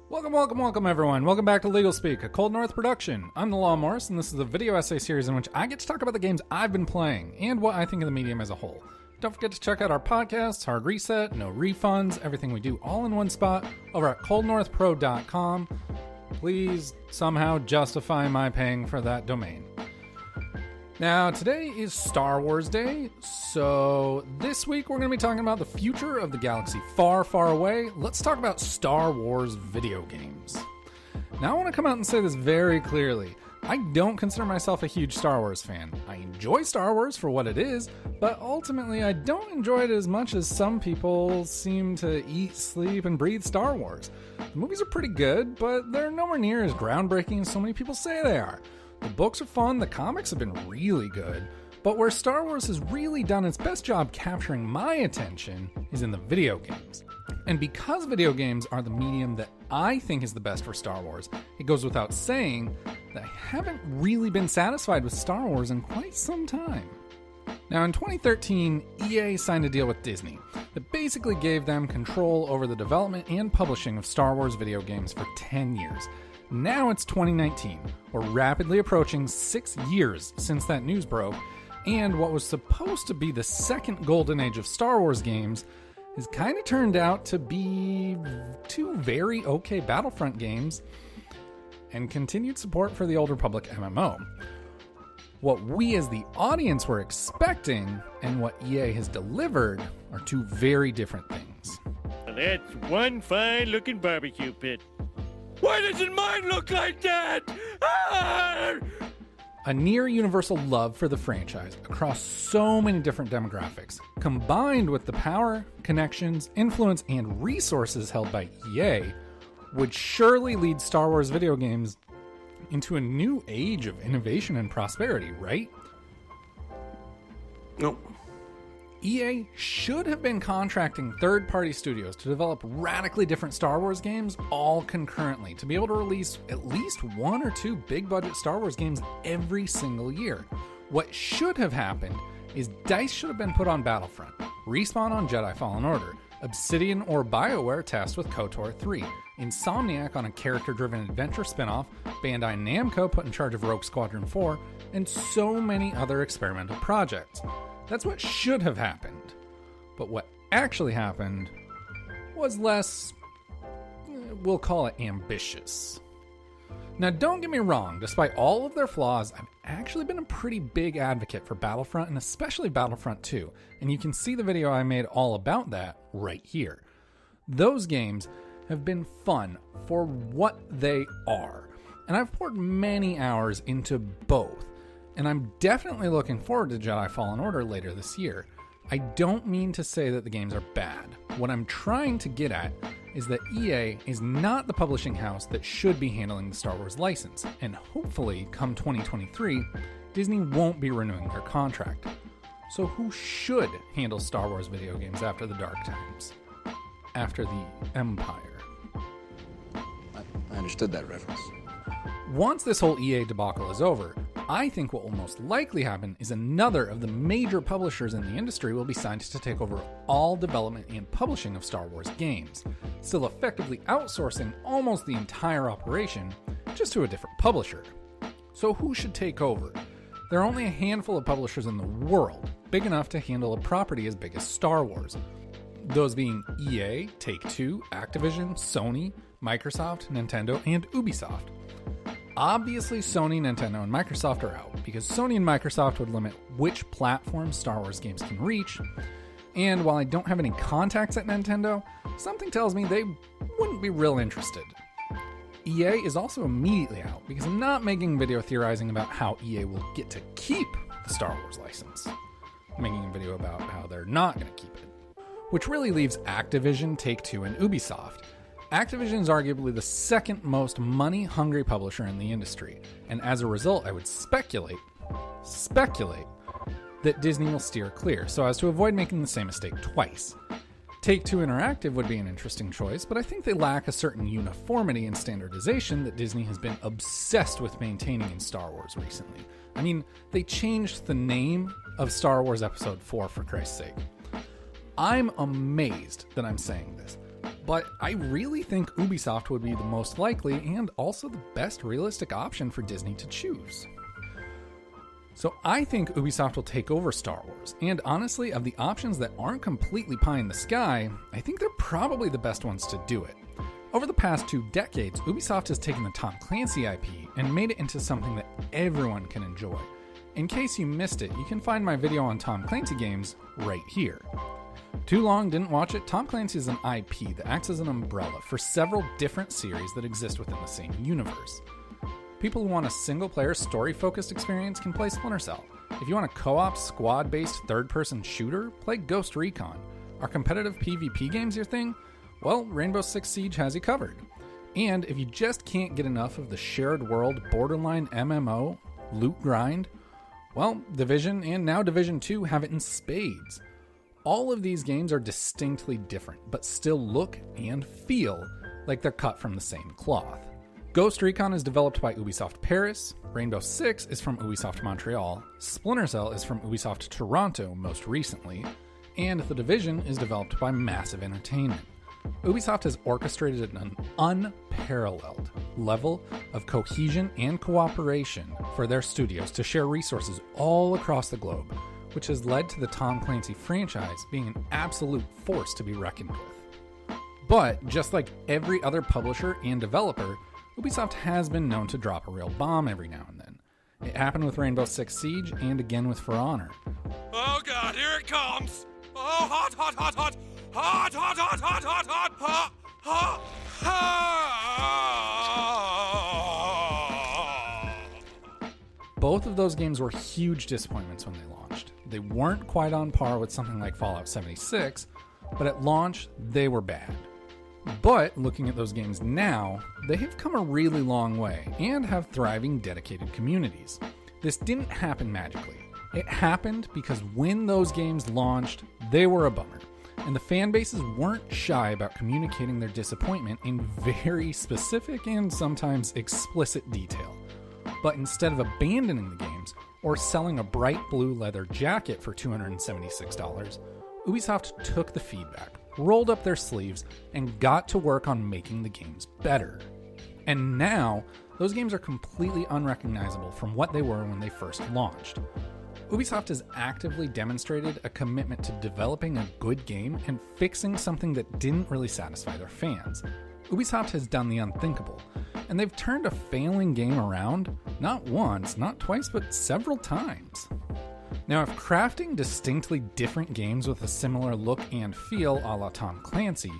Welcome, everyone. Welcome back to LegalSpeak, a Cold North production. I'm the Law Morris, and this is a video essay series in which I get to talk about the games I've been playing and what I think of the medium as a whole. Don't forget to check out our podcasts, HardReset, NoRefunds, everything we do all in one spot over at coldnorthpro.com. Please somehow justify my paying for that domain. Now, today is Star Wars Day, so this week we're going to be talking about the future of the galaxy far, far away. Let's talk about Star Wars video games. Now, I want to come out and say this very clearly. I don't consider myself a huge Star Wars fan. I enjoy Star Wars for what it is, but ultimately I don't enjoy it as much as some people seem to eat, sleep, and breathe Star Wars. The movies are pretty good, but they're nowhere near as groundbreaking as so many people say they are. The books are fun, the comics have been really good, but where Star Wars has really done its best job capturing my attention is in the video games. And because video games are the medium that I think is the best for Star Wars, it goes without saying that I haven't really been satisfied with Star Wars in quite some time. Now, in 2013, EA signed a deal with Disney that basically gave them control over the development and publishing of Star Wars video games for 10 years. Now it's 2019. We're rapidly approaching 6 years since that news broke, and what was supposed to be the second golden age of Star Wars games has kind of turned out to be two very okay Battlefront games and continued support for the Old Republic MMO. What we as the audience were expecting and what EA has delivered are two very different things. That's one fine-looking barbecue pit. Why doesn't mine look like that? A near universal love for the franchise across so many different demographics, combined with the power, connections, influence, and resources held by EA, would surely lead Star Wars video games into a new age of innovation and prosperity, right? Nope. EA should have been contracting third-party studios to develop radically different Star Wars games all concurrently to be able to release at least one or two big-budget Star Wars games every single year. What should have happened is DICE should have been put on Battlefront, Respawn on Jedi Fallen Order, Obsidian or BioWare tasked with KOTOR 3, Insomniac on a character-driven adventure spin-off, Bandai Namco put in charge of Rogue Squadron 4, and so many other experimental projects. That's what should have happened. But what actually happened was less, we'll call it ambitious. Now, don't get me wrong, despite all of their flaws, I've actually been a pretty big advocate for Battlefront, and especially Battlefront 2, and you can see the video I made all about that right here. Those games have been fun for what they are, and I've poured many hours into both. And I'm definitely looking forward to Jedi Fallen Order later this year. I don't mean to say that the games are bad. What I'm trying to get at is that EA is not the publishing house that should be handling the Star Wars license, and hopefully, come 2023, Disney won't be renewing their contract. So who should handle Star Wars video games after the dark times? After the Empire? I understood that reference. Once this whole EA debacle is over, I think what will most likely happen is another of the major publishers in the industry will be signed to take over all development and publishing of Star Wars games, still effectively outsourcing almost the entire operation, just to a different publisher. So who should take over? There are only a handful of publishers in the world big enough to handle a property as big as Star Wars. Those being EA, Take-Two, Activision, Sony, Microsoft, Nintendo, and Ubisoft. Obviously, Sony, Nintendo, and Microsoft are out, because Sony and Microsoft would limit which platforms Star Wars games can reach, and while I don't have any contacts at Nintendo, something tells me they wouldn't be real interested. EA is also immediately out, because I'm not making a video theorizing about how EA will get to keep the Star Wars license. I'm making a video about how they're not going to keep it, which really leaves Activision, Take-Two, and Ubisoft. Activision is arguably the second most money-hungry publisher in the industry, and as a result, I would speculate, that Disney will steer clear, so as to avoid making the same mistake twice. Take-Two Interactive would be an interesting choice, but I think they lack a certain uniformity and standardization that Disney has been obsessed with maintaining in Star Wars recently. I mean, they changed the name of Star Wars Episode 4 for Christ's sake. I'm amazed that I'm saying this. But I really think Ubisoft would be the most likely and also the best realistic option for Disney to choose. So I think Ubisoft will take over Star Wars, and honestly, of the options that aren't completely pie in the sky, I think they're probably the best ones to do it. Over the past 2 decades, Ubisoft has taken the Tom Clancy IP and made it into something that everyone can enjoy. In case you missed it, you can find my video on Tom Clancy games right here. Too long didn't watch it? Tom Clancy is an IP that acts as an umbrella for several different series that exist within the same universe. People who want a single-player, story-focused experience can play Splinter Cell. If you want a co-op, squad-based, third-person shooter, play Ghost Recon. Are competitive PvP games your thing? Well, Rainbow Six Siege has you covered. And if you just can't get enough of the shared world, borderline MMO, loot grind, well, Division and now Division 2 have it in spades. All of these games are distinctly different, but still look and feel like they're cut from the same cloth. Ghost Recon is developed by Ubisoft Paris, Rainbow Six is from Ubisoft Montreal, Splinter Cell is from Ubisoft Toronto most recently, and The Division is developed by Massive Entertainment. Ubisoft has orchestrated an unparalleled level of cohesion and cooperation for their studios to share resources all across the globe, which has led to the Tom Clancy franchise being an absolute force to be reckoned with. But just like every other publisher and developer, Ubisoft has been known to drop a real bomb every now and then. It happened with Rainbow Six Siege and again with For Honor. Oh god, here it comes! Oh, hot, hot, hot, hot! Hot, hot, hot, hot, hot, hot! Hot, hot, hot! Both of those games were huge disappointments when they launched. They weren't quite on par with something like Fallout 76, but at launch, they were bad. But looking at those games now, they have come a really long way and have thriving, dedicated communities. This didn't happen magically. It happened because when those games launched, they were a bummer, and the fan bases weren't shy about communicating their disappointment in very specific and sometimes explicit detail. But instead of abandoning the games or selling a bright blue leather jacket for $276, Ubisoft took the feedback, rolled up their sleeves, and got to work on making the games better. And now, those games are completely unrecognizable from what they were when they first launched. Ubisoft has actively demonstrated a commitment to developing a good game and fixing something that didn't really satisfy their fans. Ubisoft has done the unthinkable, and they've turned a failing game around, not once, not twice, but several times. Now, if crafting distinctly different games with a similar look and feel a la Tom Clancy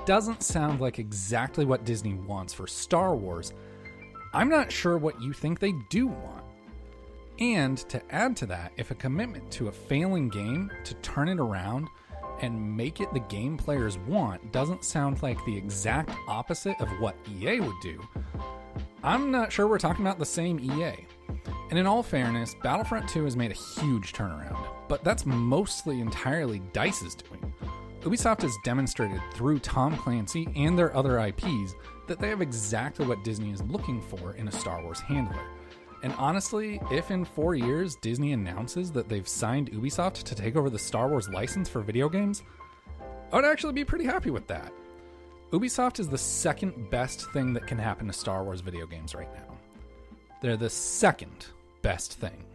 doesn't sound like exactly what Disney wants for Star Wars, I'm not sure what you think they do want. And to add to that, if a commitment to a failing game to turn it around and make it the game players want doesn't sound like the exact opposite of what EA would do, I'm not sure we're talking about the same EA. And in all fairness, Battlefront 2 has made a huge turnaround, but that's mostly entirely DICE's doing. Ubisoft has demonstrated through Tom Clancy and their other IPs that they have exactly what Disney is looking for in a Star Wars handler. And honestly, if in 4 years Disney announces that they've signed Ubisoft to take over the Star Wars license for video games, I would actually be pretty happy with that. Ubisoft is the second best thing that can happen to Star Wars video games right now. They're the second best thing.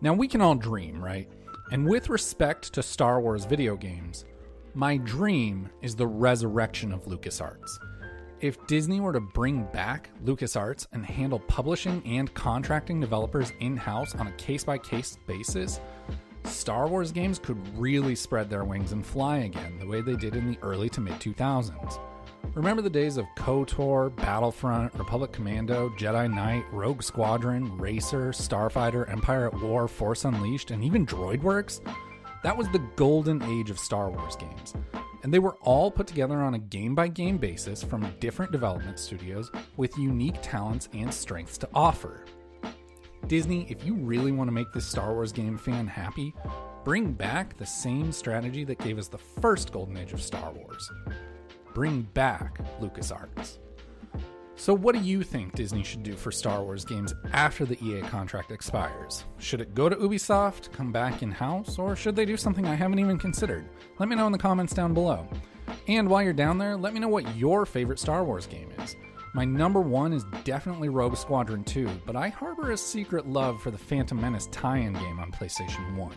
Now, we can all dream, right? And with respect to Star Wars video games, my dream is the resurrection of LucasArts. If Disney were to bring back LucasArts and handle publishing and contracting developers in-house on a case-by-case basis, Star Wars games could really spread their wings and fly again the way they did in the early to mid-2000s. Remember the days of KOTOR, Battlefront, Republic Commando, Jedi Knight, Rogue Squadron, Racer, Starfighter, Empire at War, Force Unleashed, and even DroidWorks? That was the golden age of Star Wars games, and they were all put together on a game-by-game basis from different development studios with unique talents and strengths to offer. Disney, if you really want to make this Star Wars game fan happy, bring back the same strategy that gave us the first golden age of Star Wars. Bring back LucasArts. So what do you think Disney should do for Star Wars games after the EA contract expires? Should it go to Ubisoft, come back in-house, or should they do something I haven't even considered? Let me know in the comments down below. And while you're down there, let me know what your favorite Star Wars game is. My number one is definitely Rogue Squadron 2, but I harbor a secret love for the Phantom Menace tie-in game on PlayStation 1.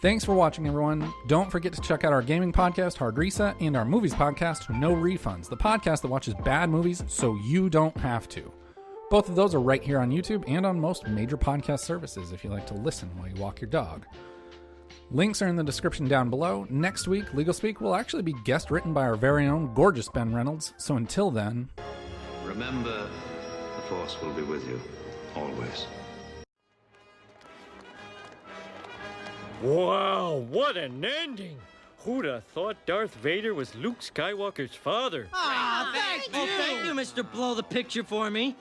Thanks for watching, everyone. Don't forget to check out our gaming podcast, HardReset, and our movies podcast, NoRefunds, the podcast that watches bad movies so you don't have to. Both of those are right here on YouTube and on most major podcast services if you like to listen while you walk your dog. Links are in the description down below. Next week, LegalSpeak will actually be guest written by our very own gorgeous Ben Reynolds. So until then... Remember, the Force will be with you, always. Wow, what an ending! Who'd have thought Darth Vader was Luke Skywalker's father? Thank you, Mr. Blow the Picture for me.